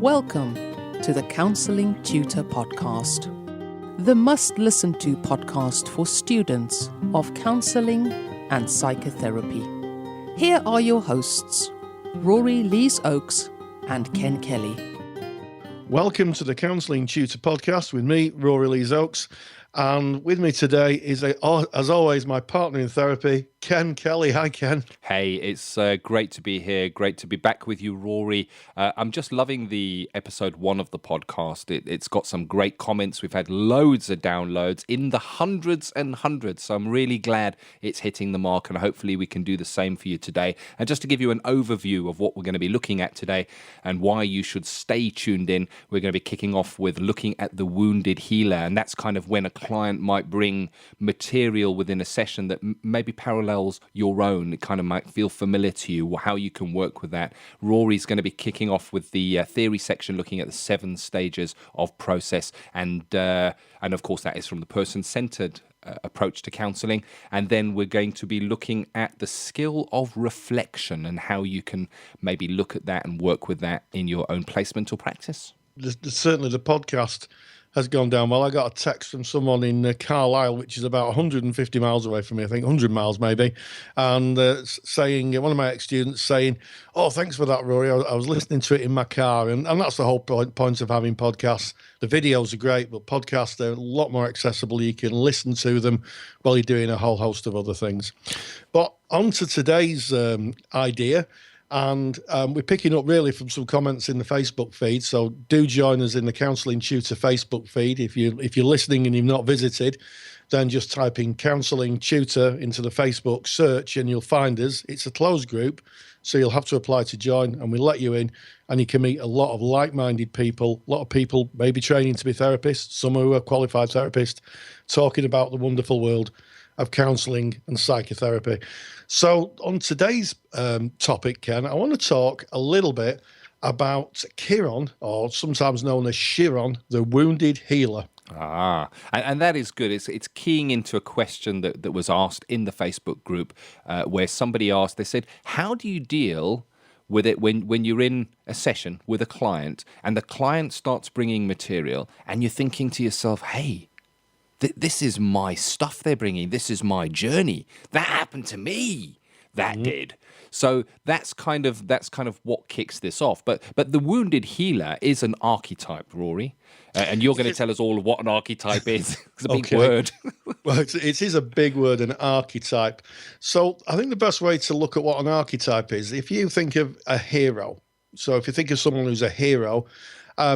Welcome to the Counselling Tutor Podcast, the must-listen-to podcast for students of counselling and psychotherapy. Here are your hosts, Rory Lees-Oakes and Ken Kelly. Welcome to the Counselling Tutor Podcast with me, Rory Lees-Oakes. And with me today is, as always, my partner in therapy, Ken Kelly. Hi, Ken. Hey, it's great to be here. Great to be back with you, Rory. I'm just loving the episode 1 of the podcast. It's got some great comments. We've had loads of downloads in the hundreds and hundreds. So I'm really glad it's hitting the mark, and hopefully we can do the same for you today. And just to give you an overview of what we're going to be looking at today and why you should stay tuned in, we're going to be kicking off with looking at the wounded healer. And that's kind of when a client might bring material within a session that maybe parallels your own. It kind of might feel familiar to you, or how you can work with that. Rory's going to be kicking off with the theory section, looking at the 7 stages of process, and of course that is from the person-centered approach to counselling. And then we're going to be looking at the skill of reflection and how you can maybe look at that and work with that in your own placement or practice. Certainly the podcast has gone down well. I got a text from someone in Carlisle, which is about 150 miles away from me, I think 100 miles maybe, and saying, one of my ex-students saying, "Oh, thanks for that, Rory. I was listening to it in my car." And that's the whole point of having podcasts. The videos are great, but podcasts are a lot more accessible. You can listen to them while you're doing a whole host of other things. But on to today's idea. And we're picking up really from some comments in the Facebook feed. So do join us in the Counselling Tutor Facebook feed. If you're listening and you've not visited, then just type in Counselling Tutor into the Facebook search and you'll find us. It's a closed group, so you'll have to apply to join, and we'll let you in, and you can meet a lot of like-minded people, a lot of people maybe training to be therapists, some who are qualified therapists, talking about the wonderful world of counselling and psychotherapy. So on today's topic, Ken, I want to talk a little bit about Chiron, or sometimes known as Chiron, the wounded healer. And that is good. It's keying into a question that was asked in the Facebook group where somebody asked, they said, how do you deal with it when you're in a session with a client and the client starts bringing material and you're thinking to yourself, hey, this is my stuff they're bringing. This is my journey. That happened to me. That did. So that's kind of what kicks this off. But the wounded healer is an archetype, Rory. And you're going to tell us all what an archetype is. It's a big word. Well, it is a big word, an archetype. So I think the best way to look at what an archetype is, if you think of a hero, so if you think of someone who's a hero,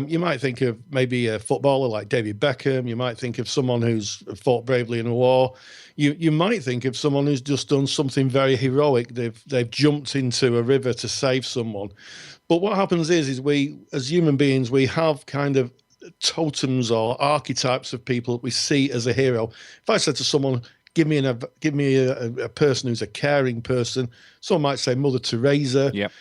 you might think of maybe a footballer like David Beckham. You might think of someone who's fought bravely in a war. You might think of someone who's just done something very heroic. They've jumped into a river to save someone. But what happens is we, as human beings, we have kind of totems or archetypes of people that we see as a hero. If I said to someone, give me a person who's a caring person, someone might say Mother Teresa. Yep.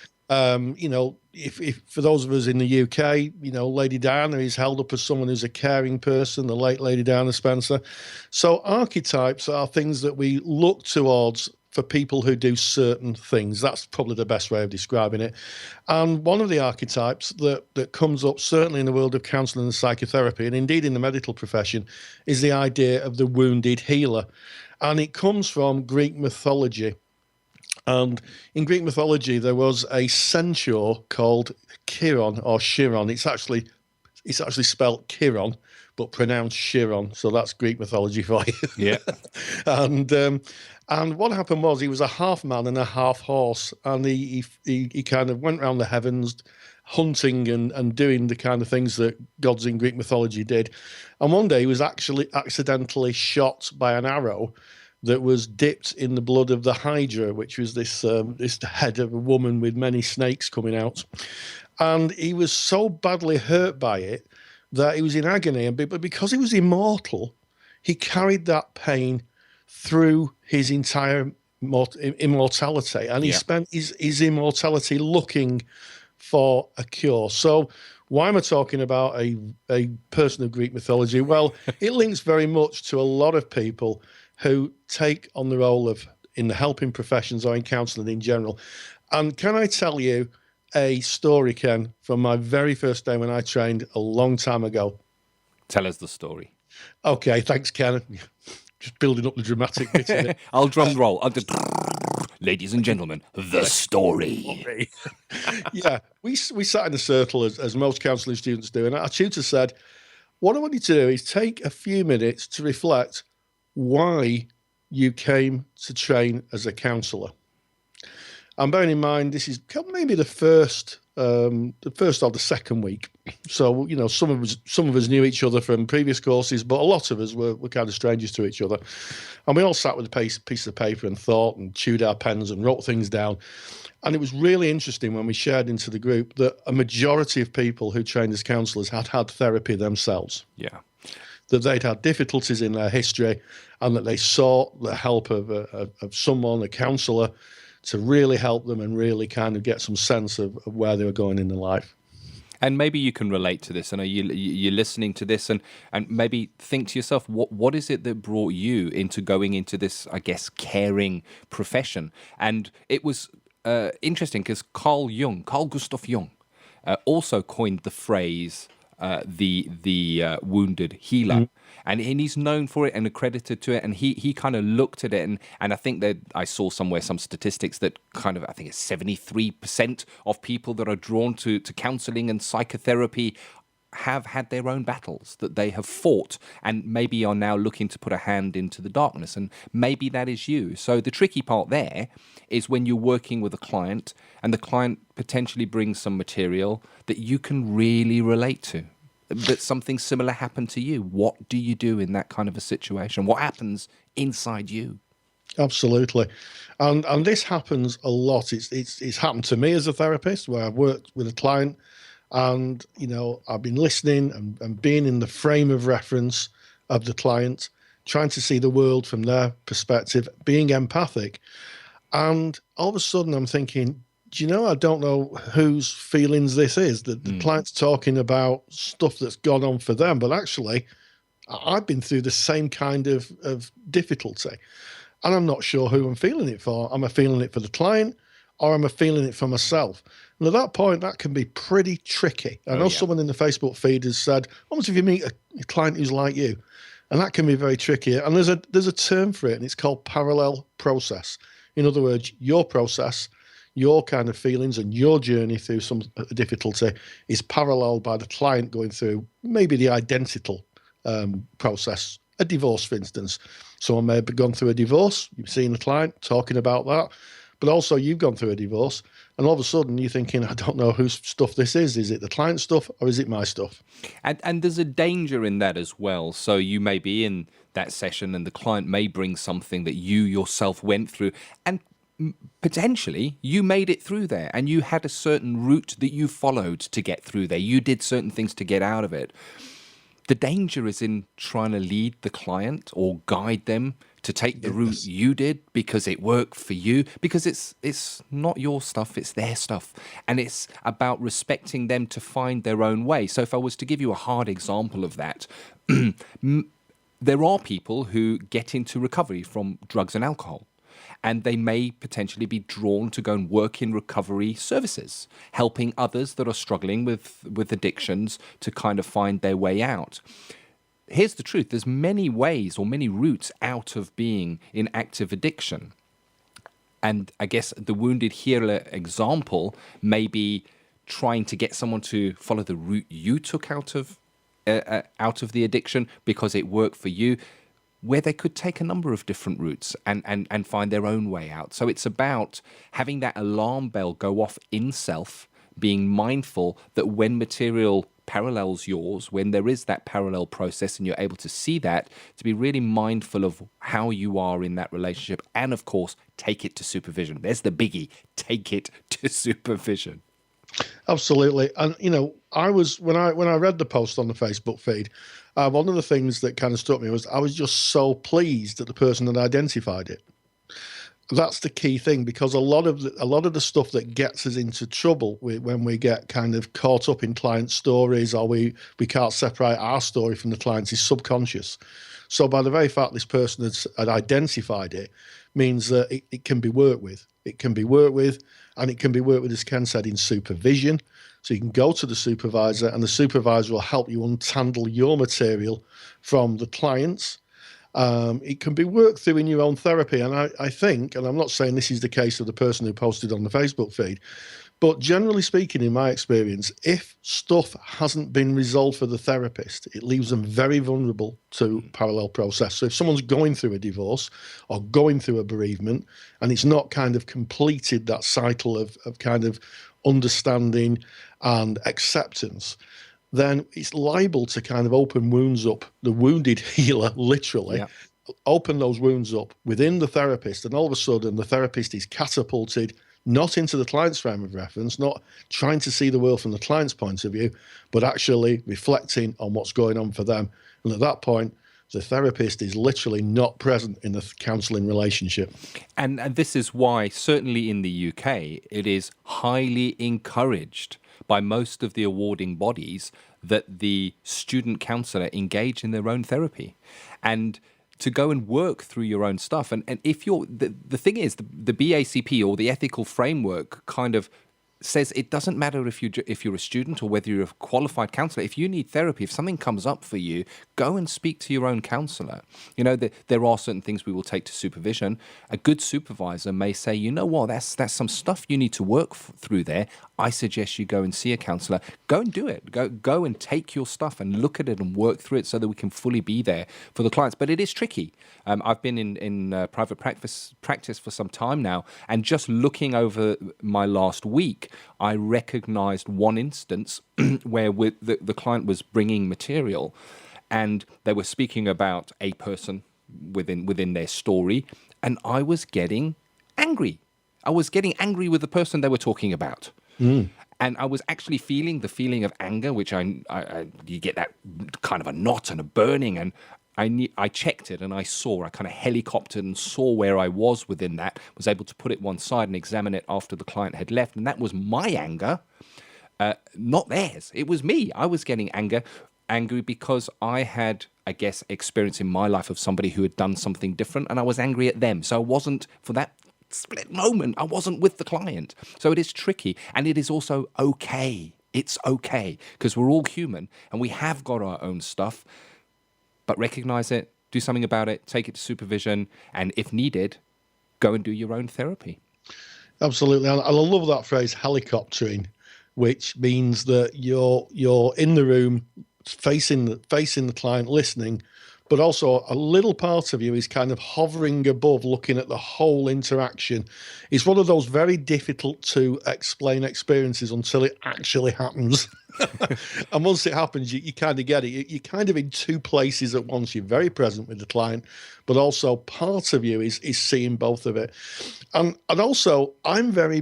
If for those of us in the UK, Lady Diana is held up as someone who's a caring person, the late Lady Diana Spencer. So archetypes are things that we look towards for people who do certain things. That's probably the best way of describing it. And one of the archetypes that comes up, certainly in the world of counselling and psychotherapy, and indeed in the medical profession, is the idea of the wounded healer. And it comes from Greek mythology. And in Greek mythology, there was a centaur called Chiron or Chiron. It's actually spelled Chiron, but pronounced Chiron. So that's Greek mythology for you. Yeah. And what happened was he was a half man and a half horse, and he kind of went around the heavens hunting and doing the kind of things that gods in Greek mythology did. And one day he was actually accidentally shot by an arrow that was dipped in the blood of the Hydra, which was this head of a woman with many snakes coming out. And he was so badly hurt by it that he was in agony. But because he was immortal, he carried that pain through his entire immortality. And he spent his immortality looking for a cure. So why am I talking about a person of Greek mythology? Well, it links very much to a lot of people who take on the role of in the helping professions or in counselling in general. And can I tell you, a story, Ken, from my very first day when I trained a long time ago. Tell us the story. Okay, thanks, Ken. Just building up the dramatic bit of it. I'll drum roll. Ladies and gentlemen, the story. Yeah, we sat in a circle as most counselling students do, and our tutor said, what I want you to do is take a few minutes to reflect why you came to train as a counsellor. And bearing in mind, this is maybe the first or the second week. So, some of us knew each other from previous courses, but a lot of us were kind of strangers to each other. And we all sat with a piece of paper and thought and chewed our pens and wrote things down. And it was really interesting when we shared into the group that a majority of people who trained as counsellors had had therapy themselves. Yeah. That they'd had difficulties in their history and that they sought the help of someone, a counsellor, to really help them and really kind of get some sense of where they were going in their life. And maybe you can relate to this. I know you're listening to this and maybe think to yourself, what is it that brought you into going into this, I guess, caring profession? And it was interesting because Carl Gustav Jung, also coined the phrase the wounded healer. And he's known for it and accredited to it. And he kind of looked at it. And I think that I saw somewhere some statistics that kind of, I think it's 73% of people that are drawn to counseling and psychotherapy have had their own battles that they have fought and maybe are now looking to put a hand into the darkness. And maybe that is you. So the tricky part there is when you're working with a client and the client potentially brings some material that you can really relate to. That something similar happened to you. What do you do in that kind of a situation? What happens inside you? Absolutely. And this happens a lot. It's happened to me as a therapist where I've worked with a client and, I've been listening and being in the frame of reference of the client, trying to see the world from their perspective, being empathic. And all of a sudden I'm thinking, I don't know whose feelings this is, that the client's talking about stuff that's gone on for them, but actually I've been through the same kind of difficulty and I'm not sure who I'm feeling it for. Am I feeling it for the client or am I feeling it for myself? And at that point, that can be pretty tricky. I know someone in the Facebook feed has said, what if you meet a client who's like you? And that can be very tricky. And there's a term for it, and it's called parallel process. In other words, your process, your kind of feelings and your journey through some difficulty is paralleled by the client going through maybe the identical process, a divorce, for instance. Someone may have gone through a divorce, you've seen the client talking about that, but also you've gone through a divorce, and all of a sudden you're thinking, I don't know whose stuff this is. Is it the client's stuff or is it my stuff? And there's a danger in that as well. So you may be in that session and the client may bring something that you yourself went through, and potentially you made it through there and you had a certain route that you followed to get through there. You did certain things to get out of it. The danger is in trying to lead the client or guide them to take the route you did because it worked for you, because it's not your stuff, it's their stuff. And it's about respecting them to find their own way. So if I was to give you a hard example of that, there are people who get into recovery from drugs and alcohol. And they may potentially be drawn to go and work in recovery services, helping others that are struggling with addictions to kind of find their way out. Here's the truth. There's many ways or many routes out of being in active addiction. And I guess the wounded healer example may be trying to get someone to follow the route you took out of the addiction because it worked for you, where they could take a number of different routes and find their own way out. So it's about having that alarm bell go off in self, being mindful that when material parallels yours, when there is that parallel process and you're able to see that, to be really mindful of how you are in that relationship. And of course, take it to supervision. There's the biggie, take it to supervision. Absolutely. And, I was, when I read the post on the Facebook feed, one of the things that kind of struck me was I was just so pleased that the person had identified it. That's the key thing, because a lot of the stuff that gets us into trouble when we get kind of caught up in client stories, or we can't separate our story from the client's, is subconscious. So by the very fact this person had identified it means that it can be worked with. it can be worked with, and it can be worked with, as Ken said, in supervision. So you can go to the supervisor, and the supervisor will help you untangle your material from the clients. It can be worked through in your own therapy. And I think, and I'm not saying this is the case of the person who posted on the Facebook feed, but generally speaking, in my experience, if stuff hasn't been resolved for the therapist, it leaves them very vulnerable to parallel process. So if someone's going through a divorce or going through a bereavement, and it's not kind of completed that cycle of kind of understanding and acceptance, then it's liable to kind of open wounds up. The wounded healer, literally, open those wounds up within the therapist, and all of a sudden the therapist is catapulted not into the client's frame of reference, not trying to see the world from the client's point of view, but actually reflecting on what's going on for them. And at that point, the therapist is literally not present in the counselling relationship. And this is why, certainly in the UK, it is highly encouraged by most of the awarding bodies that the student counsellor engage in their own therapy and to go and work through your own stuff. And if you're, the thing is, the BACP or the ethical framework kind of says it doesn't matter if you're a student or whether you're a qualified counsellor. If you need therapy, if something comes up for you, go and speak to your own counsellor. You know, there are certain things we will take to supervision. A good supervisor may say, you know what, that's some stuff you need to work through there. I suggest you go and see a counsellor. Go and do it. Go and take your stuff and look at it and work through it so that we can fully be there for the clients. But it is tricky. I've been in private practice for some time now, and just looking over my last week, I recognised one instance where the client was bringing material, and they were speaking about a person within their story, and I was getting angry. I was getting angry with the person they were talking about. And I was actually feeling the feeling of anger, which you get that kind of a knot and a burning, and I checked it and I kind of helicoptered and saw where I was within that, was able to put it one side and examine it after the client had left. And that was my anger, not theirs. It was me. I was getting angry because I had, I guess, experience in my life of somebody who had done something different, and I was angry at them. So I wasn't, for that split moment, I wasn't with the client. So it is tricky, and it is also okay. It's okay, because we're all human and we have got our own stuff. But recognize it, do something about it, take it to supervision, and if needed, go and do your own therapy. Absolutely. And I love that phrase, helicoptering, which means that you're in the room facing the client, listening, but also a little part of you is kind of hovering above, looking at the whole interaction. It's one of those very difficult to explain experiences until it actually happens. And once it happens, you kind of get it. You're kind of in two places at once. You're very present with the client, but also part of you is seeing both of it. And also, I'm very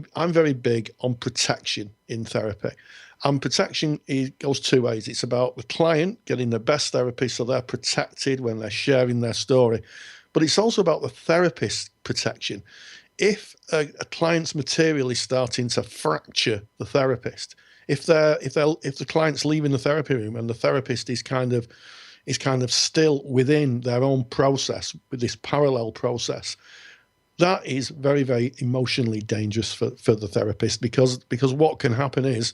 big on protection in therapy. And protection goes two ways. It's about the client getting the best therapy so they're protected when they're sharing their story. But it's also about the therapist's protection. If a client's material is starting to fracture the therapist, if the client's leaving the therapy room and the therapist is kind of still within their own process with this parallel process, that is very, very emotionally dangerous for the therapist, because what can happen is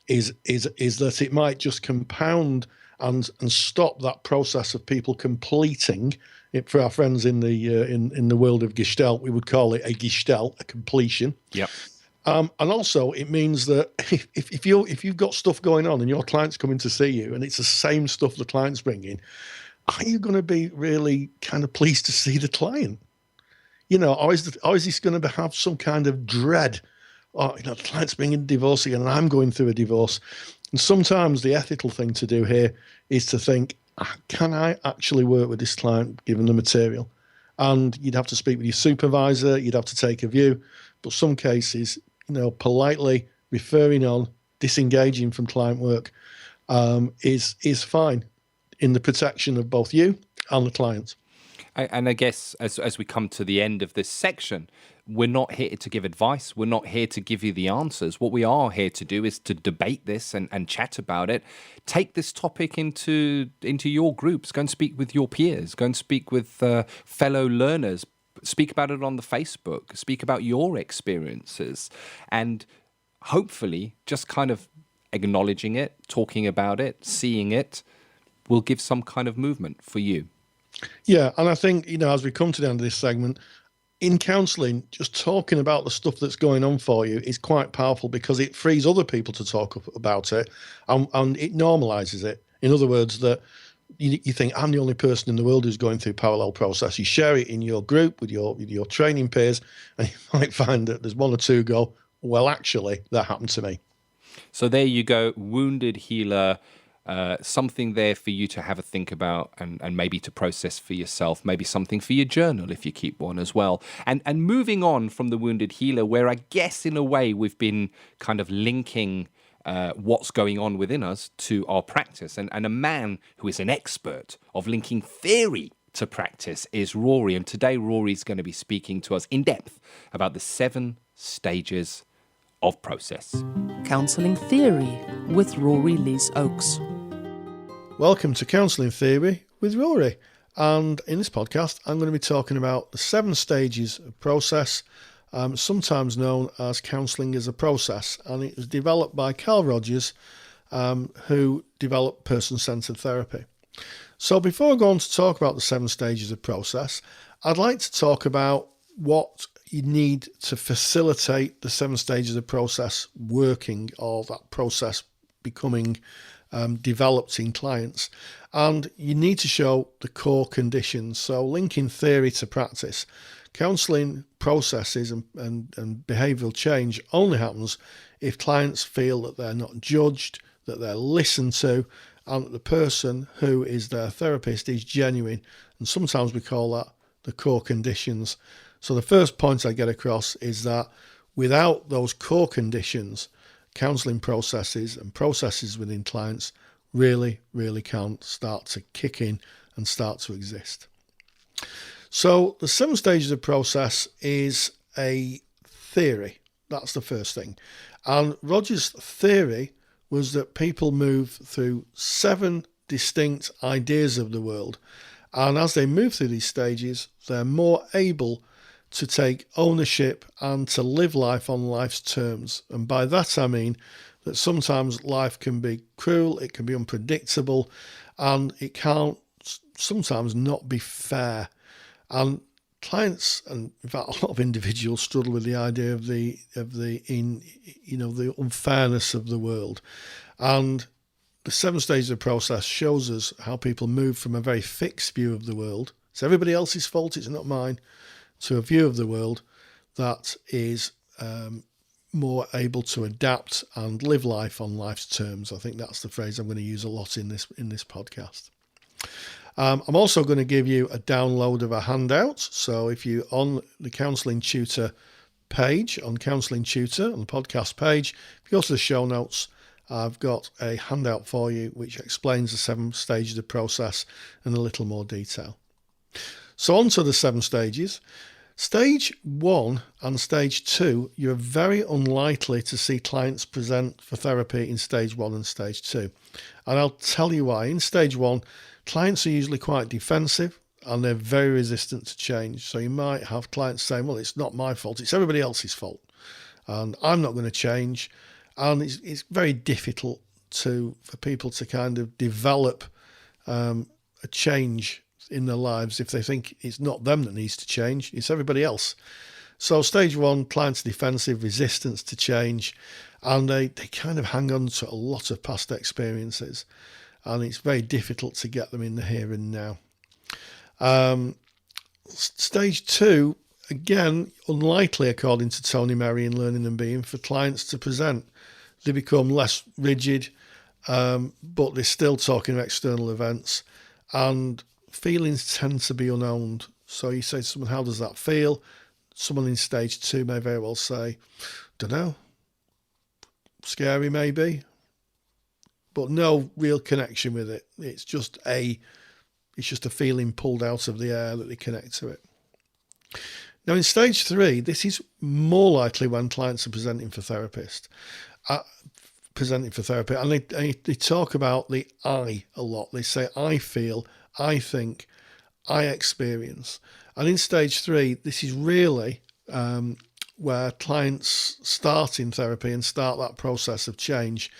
that it might just compound and stop that process of people completing it. For our friends in the world of Gestalt, we would call it a Gestalt, a completion. Yep. And also, it means that if you've got stuff going on and your client's coming to see you and it's the same stuff the client's bringing, are you going to be really kind of pleased to see the client? You know, or is this going to have some kind of dread? Or, you know, the client's bringing divorce again and I'm going through a divorce. And sometimes the ethical thing to do here is to think, can I actually work with this client given the material? And you'd have to speak with your supervisor, you'd have to take a view. But some cases, you know, politely referring on, disengaging from client work is fine in the protection of both you and the client. And I guess as we come to the end of this section, we're not here to give advice. We're not here to give you the answers. What we are here to do is to debate this and chat about it. Take this topic into your groups. Go and speak with your peers. Go and speak with fellow learners. speak about it on the Facebook, speak about your experiences, and hopefully just kind of acknowledging it, talking about it, seeing it will give some kind of movement for you. Yeah, and I think, as we come to the end of this segment, in counselling, just talking about the stuff that's going on for you is quite powerful because it frees other people to talk about it, and it normalises it. In other words, that you think, I'm the only person in the world who's going through parallel process. You share it in your group with your training peers, and you might find that there's one or two go, well, actually, that happened to me. So there you go, wounded healer. Something there for you to have a think about and maybe to process for yourself, maybe something for your journal if you keep one as well. And moving on from the wounded healer, where I guess in a way we've been kind of linking what's going on within us to our practice. And a man who is an expert of linking theory to practice is Rory. And today Rory's going to be speaking to us in depth about the 7 stages of process. Counselling Theory with Rory Lees-Oakes. Welcome to Counselling Theory with Rory. And in this podcast, I'm going to be talking about the 7 stages of process, sometimes known as counselling as a process. And it was developed by Carl Rogers, who developed person-centred therapy. So before I go on to talk about the 7 stages of process, I'd like to talk about what you need to facilitate the 7 stages of process working, or that process becoming developed in clients. And you need to show the core conditions. So linking theory to practice, counselling processes and behavioural change only happens if clients feel that they're not judged, that they're listened to, and that the person who is their therapist is genuine. And sometimes we call that the core conditions. So the first point I get across is that without those core conditions, counselling processes and processes within clients really, really can't start to kick in and start to exist. So the 7 stages of process is a theory. That's the first thing. And Rogers' theory was that people move through 7 distinct ideas of the world. And as they move through these stages, they're more able to take ownership and to live life on life's terms. And by that I mean that sometimes life can be cruel, it can be unpredictable, and it can't sometimes not be fair. And clients, and in fact a lot of individuals, struggle with the idea of the unfairness of the world. And the 7 stages of process shows us how people move from a very fixed view of the world. It's everybody else's fault, it's not mine, to a view of the world that is more able to adapt and live life on life's terms. I think that's the phrase I'm going to use a lot in this podcast. I'm also going to give you a download of a handout. So if you're on the Counselling Tutor page, on Counselling Tutor, on the podcast page, if you go to the show notes, I've got a handout for you which explains the 7 stages of process in a little more detail. So on to the 7 stages. Stage 1 and stage 2, you're very unlikely to see clients present for therapy in stage 1 and stage 2. And I'll tell you why. In stage 1, clients are usually quite defensive and they're very resistant to change. So you might have clients saying, well, it's not my fault, it's everybody else's fault. And I'm not going to change. And it's very difficult for people to kind of develop a change in their lives if they think it's not them that needs to change, it's everybody else. So stage 1, clients are defensive, resistance to change, and they kind of hang on to a lot of past experiences, and it's very difficult to get them in the here and now. Stage 2, again, unlikely according to Tony Merry in Learning and Being for clients to present. They become less rigid, but they're still talking of external events, and feelings tend to be unowned. So you say to someone, how does that feel? Someone in stage 2 may very well say, don't know, scary maybe, but no real connection with it. It's just a feeling pulled out of the air that they connect to it. Now in stage 3, this is more likely when clients are presenting for therapy, and they talk about the I a lot. They say, I feel, I think, I experience. And in stage 3, this is really where clients start in therapy and start that process of change.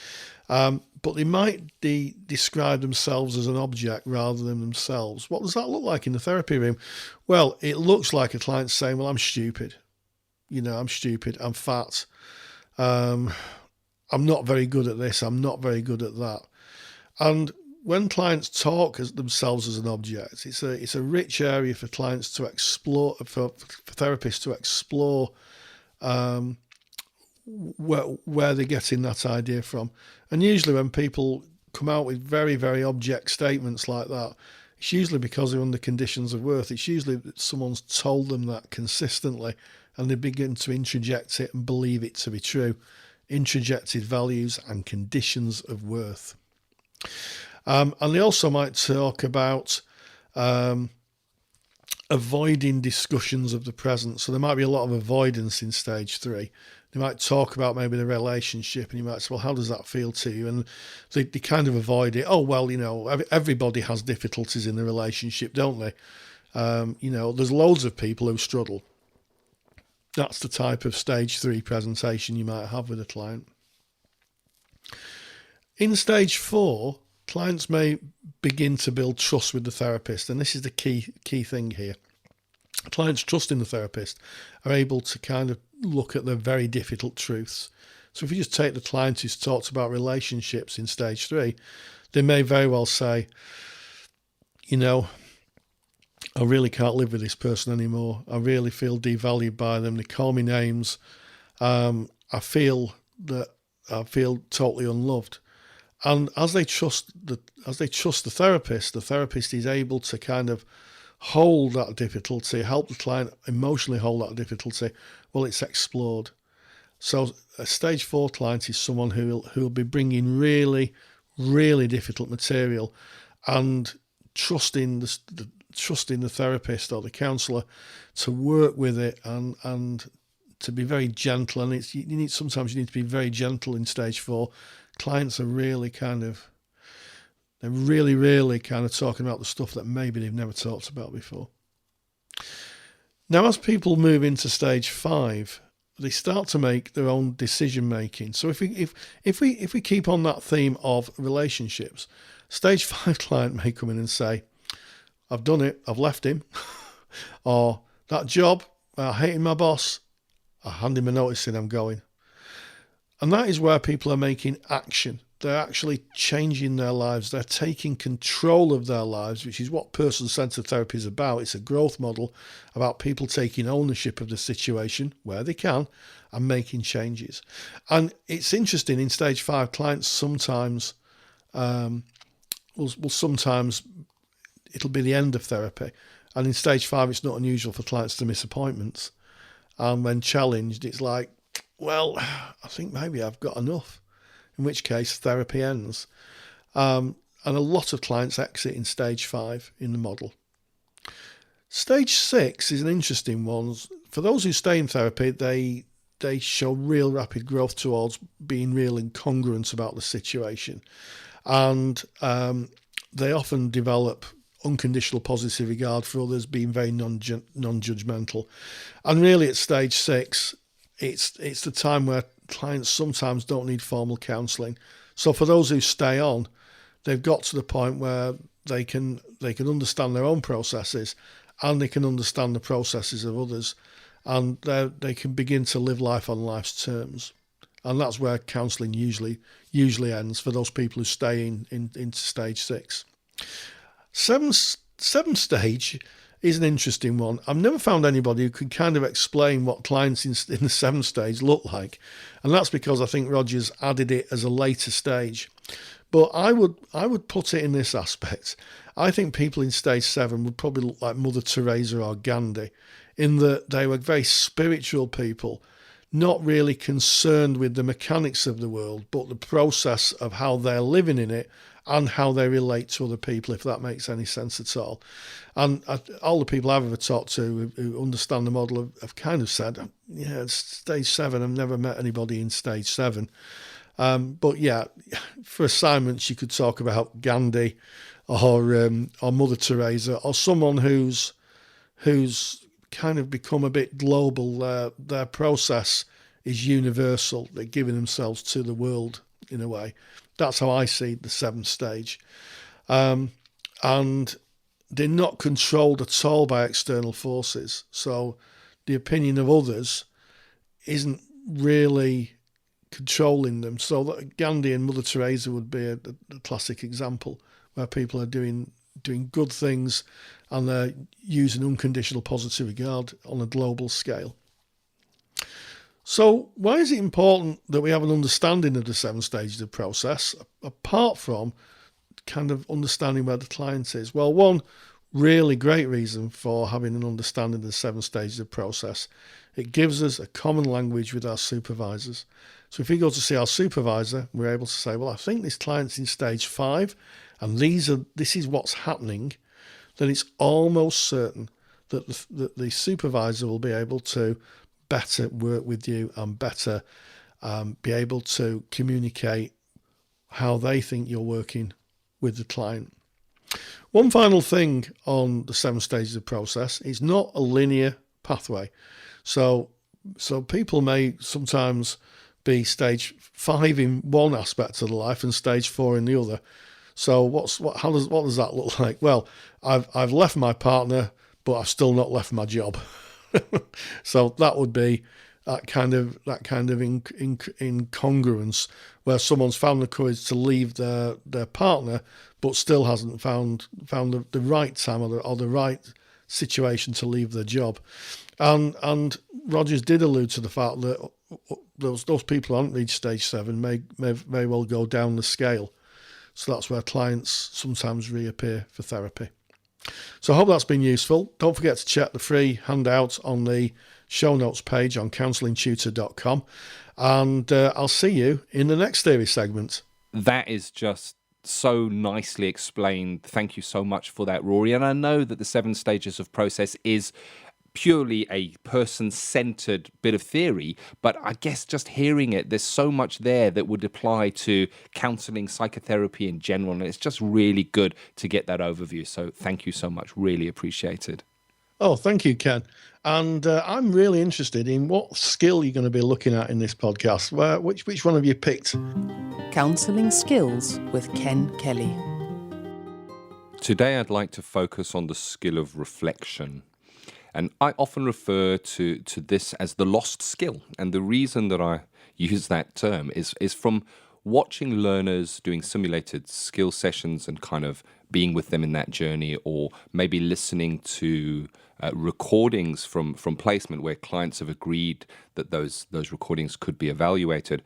But they might describe themselves as an object rather than themselves. What does that look like in the therapy room? Well, it looks like a client saying, well, I'm stupid. I'm stupid. I'm fat. I'm not very good at this. I'm not very good at that. And when clients talk as themselves as an object, it's a rich area for clients to explore, for therapists to explore where they're getting that idea from. And usually when people come out with very, very object statements like that, it's usually because they're under conditions of worth. It's usually that someone's told them that consistently and they begin to introject it and believe it to be true. Introjected values and conditions of worth. And they also might talk about avoiding discussions of the present. So there might be a lot of avoidance in stage 3. They might talk about maybe the relationship and you might say, well, how does that feel to you? And they kind of avoid it. Oh, well, everybody has difficulties in the relationship, don't they? There's loads of people who struggle. That's the type of stage 3 presentation you might have with a client. In stage 4, clients may begin to build trust with the therapist, and this is the key thing here. Clients trusting the therapist are able to kind of look at the very difficult truths. So if you just take the client who's talked about relationships in stage 3, they may very well say, I really can't live with this person anymore. I really feel devalued by them. They call me names. I feel totally unloved. And as they trust the therapist is able to kind of hold that difficulty, help the client emotionally hold that difficulty. Well, it's explored. So a stage 4 client is someone who will be bringing really, really difficult material and trusting the therapist or the counsellor to work with it and to be very gentle. And sometimes you need to be very gentle in stage 4. Clients are really kind of talking about the stuff that maybe they've never talked about before. Now, as people move into stage 5, they start to make their own decision making. So if we keep on that theme of relationships, stage 5 client may come in and say, I've done it, I've left him, or that job, I hated my boss, I hand him a notice in, I'm going. And that is where people are making action. They're actually changing their lives. They're taking control of their lives, which is what person-centered therapy is about. It's a growth model about people taking ownership of the situation where they can and making changes. And it's interesting, in stage 5, clients sometimes sometimes it'll be the end of therapy. And in stage 5, it's not unusual for clients to miss appointments. And when challenged, it's like, well, I think maybe I've got enough, in which case therapy ends. And a lot of clients exit in stage 5 in the model. Stage 6 is an interesting one. For those who stay in therapy, they show real rapid growth towards being real incongruent about the situation. And they often develop unconditional positive regard for others, being very non-judgmental. And really at stage 6, it's the time where clients sometimes don't need formal counselling. So for those who stay on, they've got to the point where they can understand their own processes and they can understand the processes of others, and they can begin to live life on life's terms. And that's where counselling usually ends for those people who stay into stage 6. Seventh stage is an interesting one. I've never found anybody who can kind of explain what clients in the 7th stage look like. And that's because I think Roger's added it as a later stage. But I would put it in this aspect. I think people in stage 7 would probably look like Mother Teresa or Gandhi, in that they were very spiritual people, not really concerned with the mechanics of the world, but the process of how they're living in it and how they relate to other people, if that makes any sense at all. And all the people I've ever talked to who understand the model have kind of said, yeah, it's stage 7. I've never met anybody in stage 7. But yeah, for assignments, you could talk about Gandhi or Mother Teresa, or someone who's kind of become a bit global. Their process is universal. They're giving themselves to the world in a way. That's how I see the 7th stage. And they're not controlled at all by external forces. So the opinion of others isn't really controlling them. So that Gandhi and Mother Teresa would be a classic example where people are doing good things and they're using unconditional positive regard on a global scale. So why is it important that we have an understanding of the 7 stages of process, apart from kind of understanding where the client is? Well, one really great reason for having an understanding of the 7 stages of process, it gives us a common language with our supervisors. So if we go to see our supervisor, we're able to say, well, I think this client's in stage 5 and this is what's happening. Then it's almost certain that the supervisor will be able to better work with you and better be able to communicate how they think you're working with the client. One final thing on the 7 stages of process, it's not a linear pathway. So people may sometimes be stage 5 in one aspect of the life and stage 4 in the other. So what does that look like? Well, I've left my partner, but I've still not left my job. So that would be that kind of incongruence where someone's found the courage to leave their partner, but still hasn't found the right time or the right situation to leave their job. And Rogers did allude to the fact that those people who haven't reached stage 7 may well go down the scale. So that's where clients sometimes reappear for therapy. So I hope that's been useful. Don't forget to check the free handout on the show notes page on counsellingtutor.com. And I'll see you in the next theory segment. That is just so nicely explained. Thank you so much for that, Rory. And I know that the 7 stages of process is purely a person-centered bit of theory, but I guess just hearing it, there's so much there that would apply to counselling, psychotherapy in general, and it's just really good to get that overview. So thank you so much. Really appreciated. Oh, thank you, Ken. And I'm really interested in what skill you're going to be looking at in this podcast. Which one have you picked? Counselling Skills with Ken Kelly. Today I'd like to focus on the skill of reflection. And I often refer to this as the lost skill. And the reason that I use that term is from watching learners doing simulated skill sessions and kind of being with them in that journey, or maybe listening to recordings from placement where clients have agreed that those recordings could be evaluated.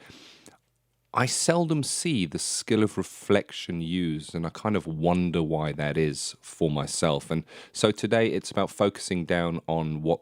I seldom see the skill of reflection used, and I kind of wonder why that is for myself. And so today it's about focusing down on what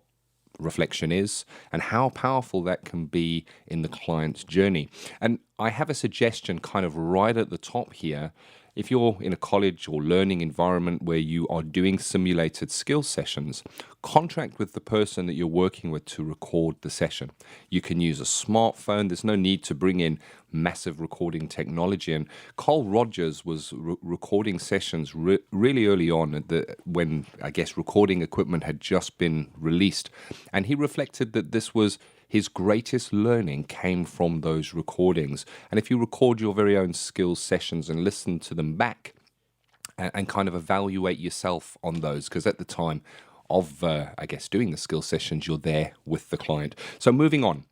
reflection is and how powerful that can be in the client's journey. And I have a suggestion kind of right at the top here. If you're in a college or learning environment where you are doing simulated skill sessions, contract with the person that you're working with to record the session. You can use a smartphone. There's no need to bring in massive recording technology. And Carl Rogers was recording sessions really early on when, I guess, recording equipment had just been released. And he reflected that this was his greatest learning came from those recordings. And if you record your very own skills sessions and listen to them back and kind of evaluate yourself on those, because at the time of, I guess, doing the skill sessions, you're there with the client. So moving on,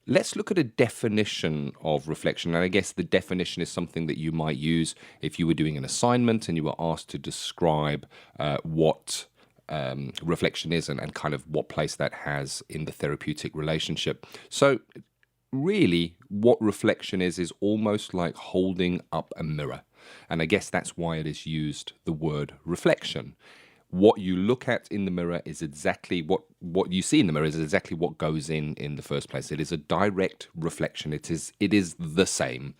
let's look at a definition of reflection. And I guess the definition is something that you might use if you were doing an assignment and you were asked to describe what reflection is and kind of what place that has in the therapeutic relationship. So really what reflection is almost like holding up a mirror. And I guess that's why it is used, the word reflection. What you look at in the mirror is exactly what you see in the mirror is exactly what goes in the first place. It is a direct reflection. It is the same.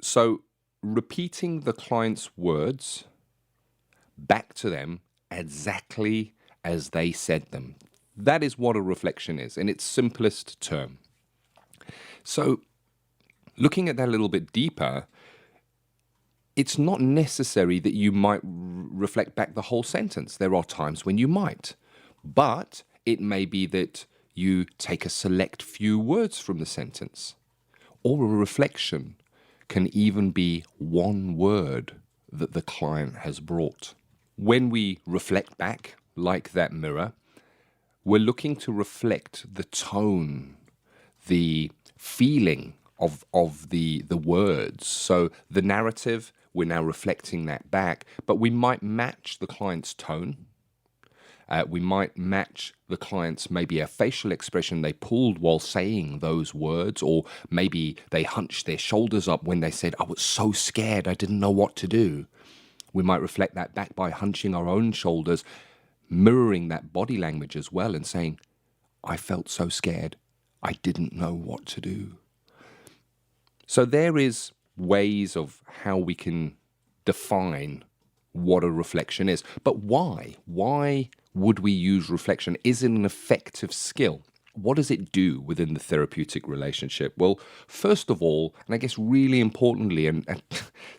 So repeating the client's words back to them exactly as they said them. That is what a reflection is in its simplest term. So Looking at that a little bit deeper, it's not necessary that you might reflect back the whole sentence. There are times when you might, but it may be that you take a select few words from the sentence, or a reflection can even be one word that the client has brought. When we reflect back like that mirror, we're looking to reflect the tone, the feeling of the words. So the narrative, we're now reflecting that back, but we might match the client's tone. We might match the client's maybe a facial expression they pulled while saying those words, or maybe they hunched their shoulders up when they said, I was so scared, I didn't know what to do. We might reflect that back by hunching our own shoulders, mirroring that body language as well and saying, I felt so scared, I didn't know what to do. So there is ways of how we can define what a reflection is. But why? Why would we use reflection? Is it an effective skill? What does it do within the therapeutic relationship? Well, first of all, and I guess really importantly, and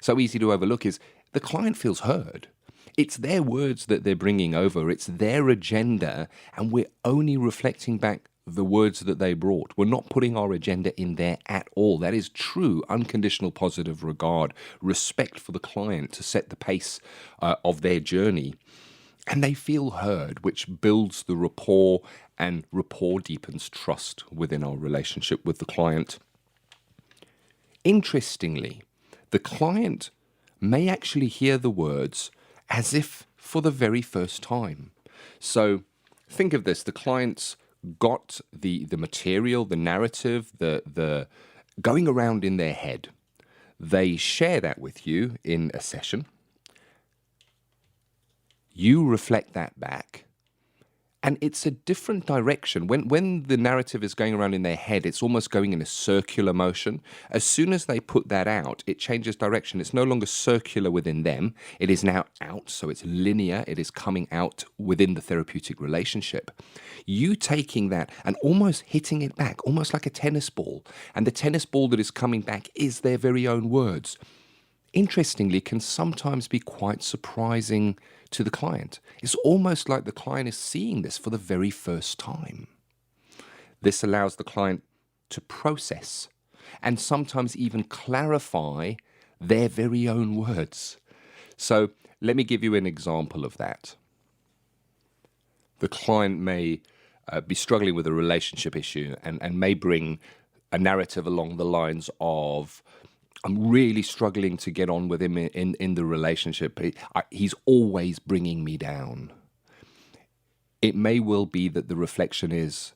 so easy to overlook, is the client feels heard. It's their words that they're bringing over. It's their agenda, and we're only reflecting back the words that they brought. We're not putting our agenda in there at all. That is true unconditional positive regard, respect for the client to set the pace of their journey. And they feel heard, which builds the rapport, and rapport deepens trust within our relationship with the client. Interestingly, the client may actually hear the words as if for the very first time. So think of this, the client's got the material, the narrative, the going around in their head. They share that with you in a session. You reflect that back, and it's a different direction. When the narrative is going around in their head, it's almost going in a circular motion. As soon as they put that out, it changes direction. It's no longer circular within them. It is now out, so it's linear. It is coming out within the therapeutic relationship. You taking that and almost hitting it back, almost like a tennis ball, and the tennis ball that is coming back is their very own words. Interestingly, can sometimes be quite surprising to the client. It's almost like the client is seeing this for the very first time. This allows the client to process and sometimes even clarify their very own words. So let me give you an example of that. The client may be struggling with a relationship issue and may bring a narrative along the lines of, I'm really struggling to get on with him in the relationship. He's always bringing me down. It may well be that the reflection is,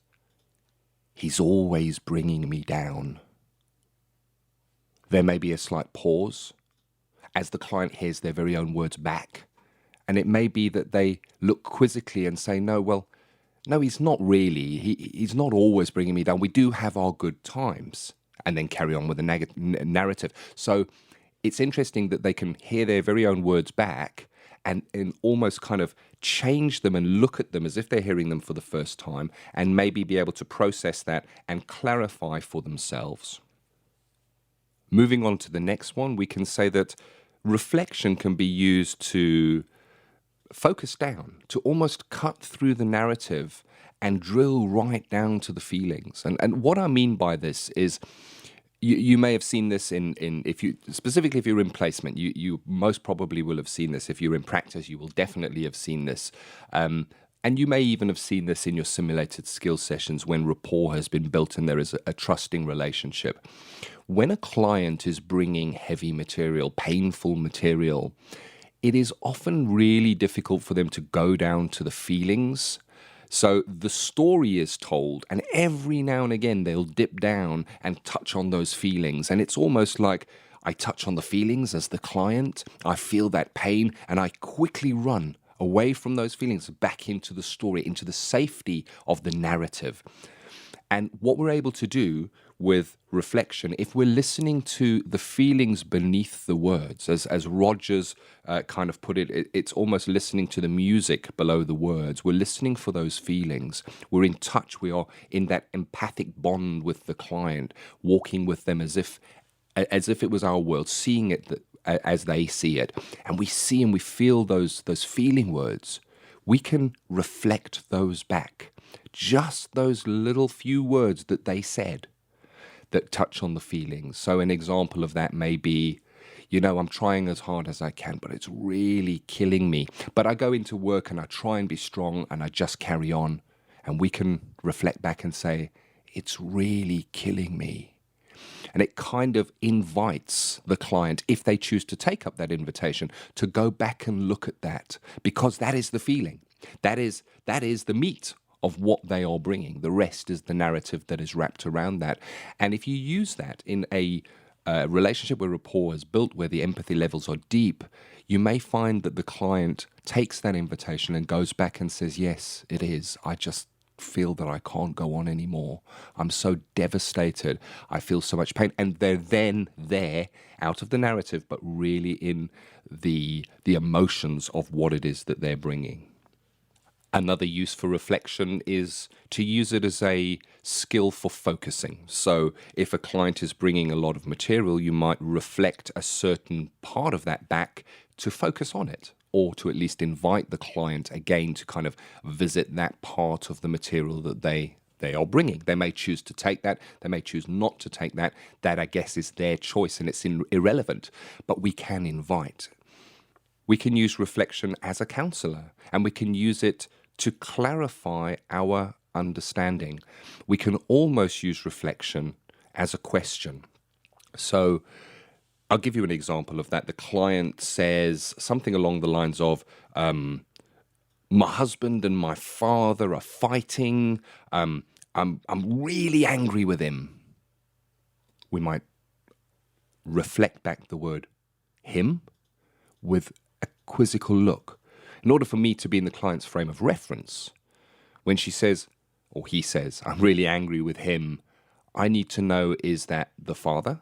he's always bringing me down. There may be a slight pause as the client hears their very own words back. And it may be that they look quizzically and say, no, he's not really. He's not always bringing me down. We do have our good times. And then carry on with the narrative. So it's interesting that they can hear their very own words back and almost kind of change them and look at them as if they're hearing them for the first time, and maybe be able to process that and clarify for themselves. Moving on to the next one, we can say that reflection can be used to focus down, to almost cut through the narrative and drill right down to the feelings. And what I mean by this is, you may have seen this specifically if you're in placement, you most probably will have seen this. If you're in practice, you will definitely have seen this. And you may even have seen this in your simulated skill sessions when rapport has been built and there is a trusting relationship. When a client is bringing heavy material, painful material, it is often really difficult for them to go down to the feelings. So the story is told, and every now and again they'll dip down and touch on those feelings. And it's almost like I touch on the feelings as the client, I feel that pain, and I quickly run away from those feelings back into the story, into the safety of the narrative. And what we're able to do with reflection, if we're listening to the feelings beneath the words, as Rogers kind of put it, it's almost listening to the music below the words. We're listening for those feelings. We're in touch. We are in that empathic bond with the client, walking with them as if as if it was our world, seeing it as they see it, and we see and we feel those feeling words, we can reflect those back. Just those little few words that they said that touch on the feelings. So an example of that may be, I'm trying as hard as I can, but it's really killing me. But I go into work and I try and be strong and I just carry on. And we can reflect back and say, it's really killing me. And it kind of invites the client, if they choose to take up that invitation, to go back and look at that, because that is the feeling. That is the meat of what they are bringing. The rest is the narrative that is wrapped around that. And if you use that in a relationship where rapport is built, where the empathy levels are deep, you may find that the client takes that invitation and goes back and says, yes, it is. I just feel that I can't go on anymore. I'm so devastated. I feel so much pain. And they're then there, out of the narrative, but really in the emotions of what it is that they're bringing. Another use for reflection is to use it as a skill for focusing. So if a client is bringing a lot of material, you might reflect a certain part of that back to focus on it, or to at least invite the client again to kind of visit that part of the material that they are bringing. They may choose to take that, they may choose not to take that. That, I guess, is their choice and it's irrelevant, but we can invite. We can use reflection as a counsellor, and we can use it to clarify our understanding. We can almost use reflection as a question. So I'll give you an example of that. The client says something along the lines of, my husband and my father are fighting. I'm really angry with him. We might reflect back the word him with a quizzical look. In order for me to be in the client's frame of reference, when she says, or he says, I'm really angry with him, I need to know, is that the father?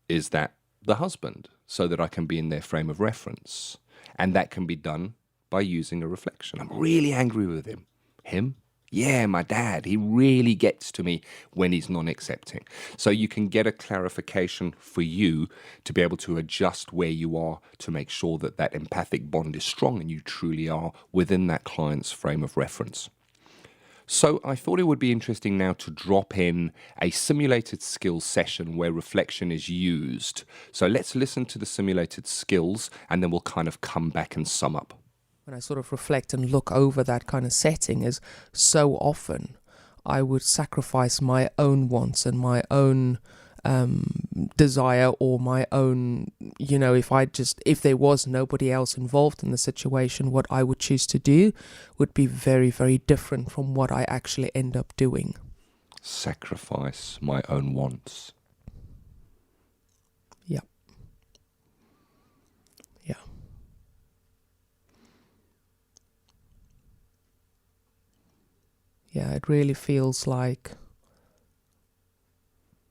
Is that the husband? So that I can be in their frame of reference. And that can be done by using a reflection. I'm really angry with him. Him? Yeah, my dad. He really gets to me when he's non-accepting. So you can get a clarification for you to be able to adjust where you are to make sure that that empathic bond is strong and you truly are within that client's frame of reference. So I thought it would be interesting now to drop in a simulated skills session where reflection is used. So let's listen to the simulated skills and then we'll kind of come back and sum up. When I sort of reflect and look over that kind of setting, is so often I would sacrifice my own wants and my own desire, or my own, if there was nobody else involved in the situation, what I would choose to do would be very, very different from what I actually end up doing. Sacrifice my own wants. Yeah. Yeah. Yeah, it really feels like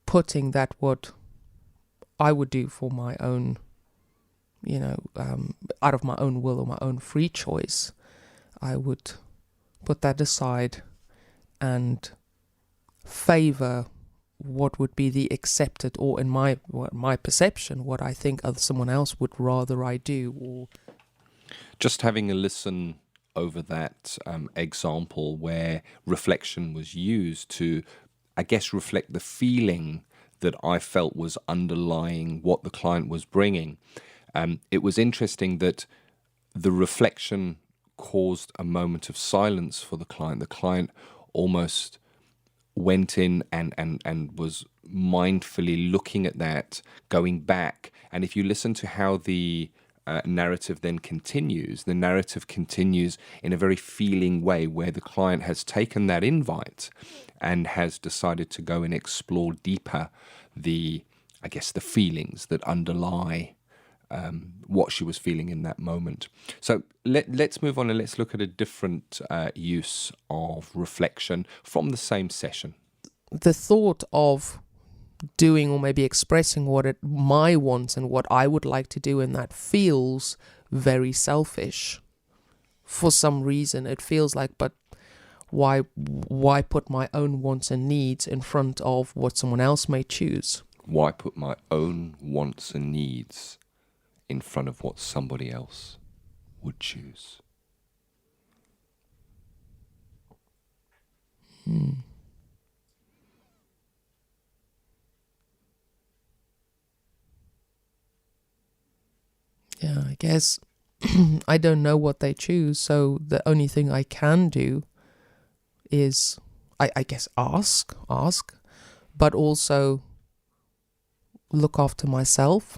putting that what I would do for my own, out of my own will or my own free choice, I would put that aside and favor what would be the accepted, or in my perception, what I think someone else would rather I do. Or just having a listen over that example where reflection was used to, I guess, reflect the feeling that I felt was underlying what the client was bringing. It was interesting that the reflection caused a moment of silence for the client. The client almost went in and was mindfully looking at that, going back. And if you listen to how the narrative then continues, the narrative continues in a very feeling way where the client has taken that invite and has decided to go and explore deeper the feelings that underlie what she was feeling in that moment. So let's move on and let's look at a different use of reflection from the same session. The thought of doing or maybe expressing my wants and what I would like to do, and that feels very selfish. For some reason it feels like, but why put my own wants and needs in front of what someone else may choose? Why put my own wants and needs in front of what somebody else would choose? Yeah, I guess I don't know what they choose, so the only thing I can do is, I guess, ask, but also look after myself.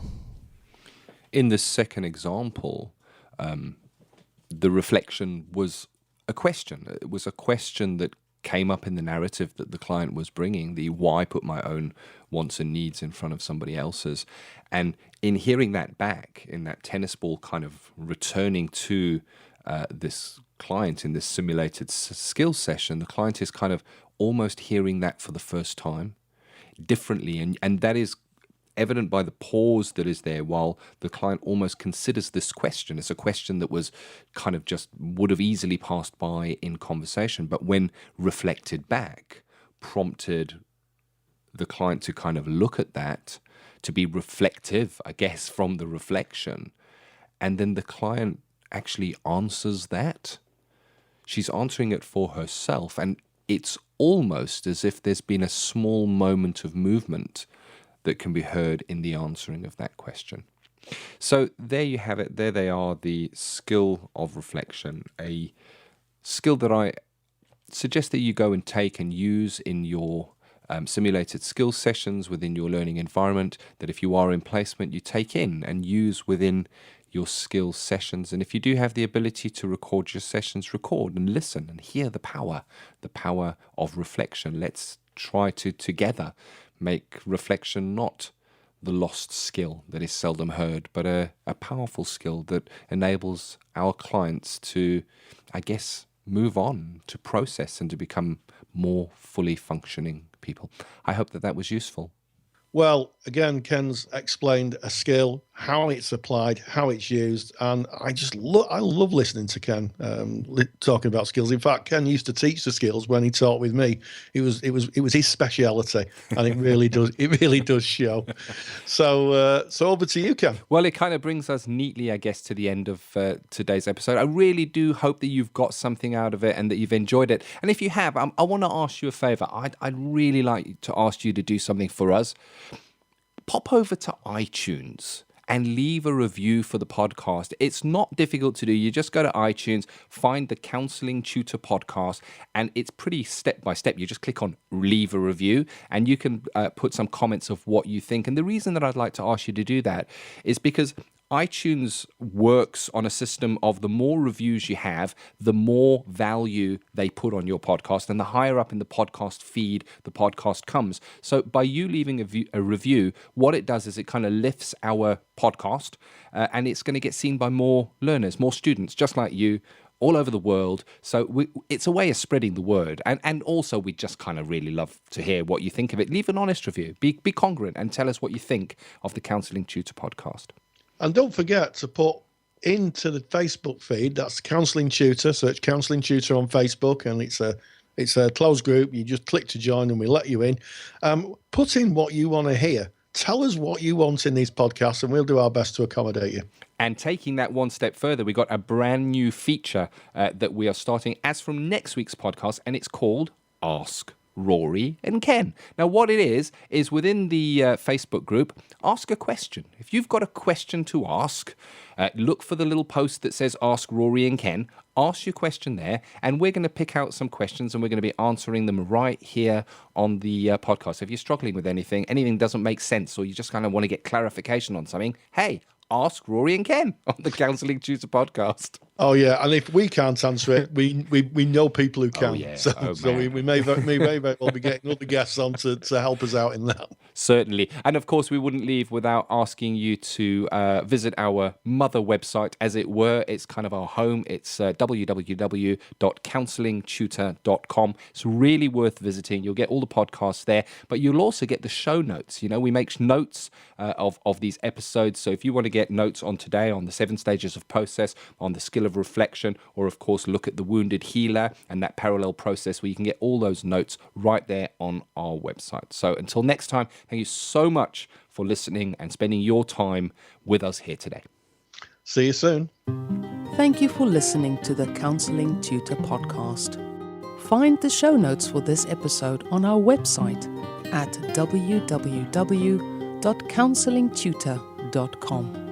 In the second example, the reflection was a question. It was a question that came up in the narrative that the client was bringing, the why put my own wants and needs in front of somebody else's. And in hearing that back, in that tennis ball kind of returning to this client in this simulated skills session, the client is kind of almost hearing that for the first time differently. And that is evident by the pause that is there while the client almost considers this question. It's a question that was kind of just would have easily passed by in conversation, but when reflected back, prompted the client to kind of look at that, to be reflective, I guess, from the reflection. And then the client actually answers that. She's answering it for herself. And it's almost as if there's been a small moment of movement that can be heard in the answering of that question. So there you have it. There they are, the skill of reflection, a skill that I suggest that you go and take and use in your simulated skills sessions within your learning environment, that if you are in placement, you take in and use within your skills sessions. And if you do have the ability to record your sessions, record and listen and hear the power of reflection. Let's try to together make reflection not the lost skill that is seldom heard, but a powerful skill that enables our clients to, I guess, move on, to process and to become more fully functioning people. I hope that was useful. Well, again, Ken's explained a skill, how it's applied, how it's used, and I love listening to Ken talking about skills. In fact, Ken used to teach the skills when he taught with me. It was his speciality, and it really does show. So over to you, Ken. Well, it kind of brings us neatly, I guess, to the end of today's episode. I really do hope that you've got something out of it and that you've enjoyed it. And if you have, I want to ask you a favor. I'd really like to ask you to do something for us. Pop over to iTunes and leave a review for the podcast. It's not difficult to do. You just go to iTunes, find the Counseling Tutor podcast, and it's pretty step by step. You just click on leave a review, and you can put some comments of what you think. And the reason that I'd like to ask you to do that is because iTunes works on a system of the more reviews you have, the more value they put on your podcast, and the higher up in the podcast feed the podcast comes. So by you leaving a review, what it does is it kind of lifts our podcast, and it's going to get seen by more learners, more students, just like you, all over the world. So it's a way of spreading the word. And also, we just kind of really love to hear what you think of it. Leave an honest review. Be congruent and tell us what you think of the Counseling Tutor podcast. And don't forget to put into the Facebook feed, that's Counselling Tutor, search Counselling Tutor on Facebook, and it's a closed group. You just click to join and we let you in. Put in what you want to hear. Tell us what you want in these podcasts and we'll do our best to accommodate you. And taking that one step further, we got a brand new feature that we are starting as from next week's podcast, and it's called Ask Rory and Ken. Now, what it is within the Facebook group, ask a question. If you've got a question to ask, look for the little post that says Ask Rory and Ken. Ask your question there, and we're going to pick out some questions, and we're going to be answering them right here on the podcast. If you're struggling with anything doesn't make sense, or you just kind of want to get clarification on something, hey, ask Rory and Ken on the Counselling Tutor podcast. Oh yeah, and if we can't answer it, we know people who can. Oh, yeah. So we may very well be getting other guests on to help us out in that. Certainly. And of course, we wouldn't leave without asking you to visit our mother website, as it were. It's kind of our home. It's www.counsellingtutor.com. It's really worth visiting. You'll get all the podcasts there, but you'll also get the show notes. You know, we make notes of these episodes. So if you want to get notes on today, on the 7 stages of process, on the skill deal of reflection, or of course look at the Wounded Healer and that parallel process where you can get all those notes right there on our website. So until next time, thank you so much for listening and spending your time with us here today. See you soon. Thank you for listening to the Counseling Tutor podcast. Find the show notes for this episode on our website at www.counsellingtutor.com.